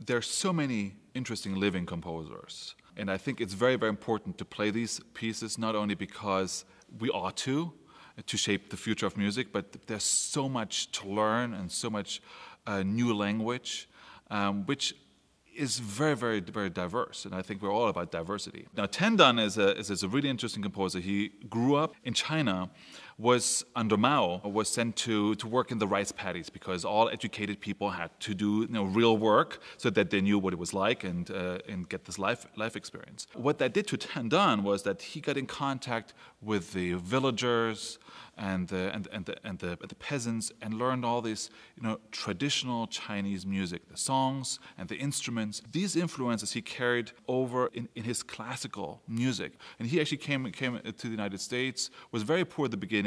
There are so many interesting living composers. And I think it's very, very important to play these pieces, not only because we ought to shape the future of music, but there's so much to learn and so much new language, which is very, very, very diverse, and I think we're all about diversity. Now, Tendan is a really interesting composer. He grew up in China, was under Mao, was sent to work in the rice paddies because all educated people had to do real work so that they knew what it was like and get this life experience. What that did to Tendan was that he got in contact with the villagers and the peasants and learned all this traditional Chinese music, the songs and the instruments. These influences he carried over in his classical music. And he actually came to the United States, was very poor at the beginning,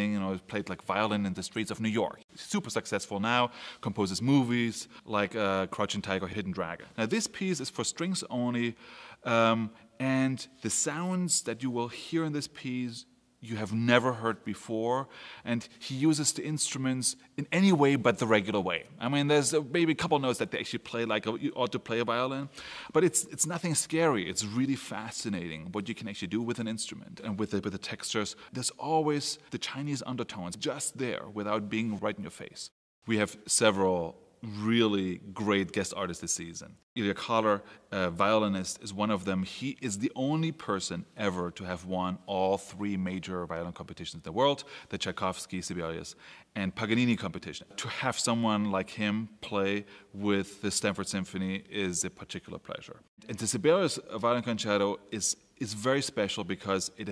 played like violin in the streets of New York. Super successful now, composes movies like Crouching Tiger, Hidden Dragon. Now this piece is for strings only, and the sounds that you will hear in this piece you have never heard before, and he uses the instruments in any way but the regular way. I mean, there's maybe a couple notes that they actually play like you ought to play a violin, but it's nothing scary. It's really fascinating what you can actually do with an instrument and with the textures. There's always the Chinese undertones just there without being right in your face. We have several really great guest artists this season. Ilya Kaler, a violinist, is one of them. He is the only person ever to have won all 3 major violin competitions in the world, the Tchaikovsky, Sibelius, and Paganini competition. To have someone like him play with the Stamford Symphony is a particular pleasure. And the Sibelius Violin Concerto is very special because it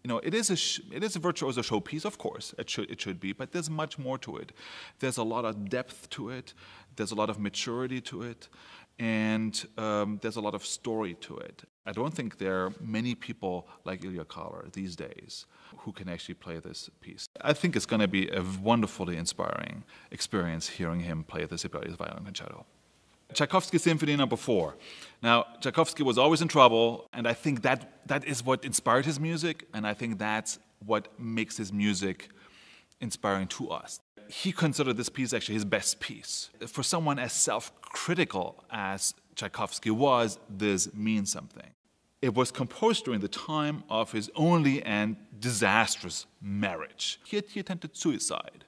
is a virtuoso showpiece, of course, it should be, but there's much more to it. There's a lot of depth to it, there's a lot of maturity to it, and there's a lot of story to it. I don't think there are many people like Ilya Kaler these days who can actually play this piece. I think it's going to be a wonderfully inspiring experience hearing him play the Sibelius Violin Concerto. Tchaikovsky Symphony No. 4. Now, Tchaikovsky was always in trouble, and I think that is what inspired his music, and I think that's what makes his music inspiring to us. He considered this piece actually his best piece. For someone as self-critical as Tchaikovsky was, this means something. It was composed during the time of his only and disastrous marriage. He attempted suicide.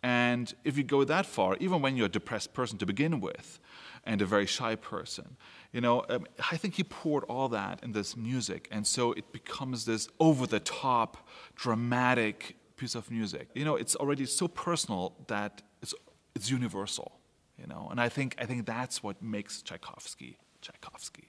And if you go that far, even when you're a depressed person to begin with, and a very shy person, I think he poured all that in this music, and so it becomes this over-the-top, dramatic piece of music. It's already so personal that it's universal. And I think that's what makes Tchaikovsky Tchaikovsky.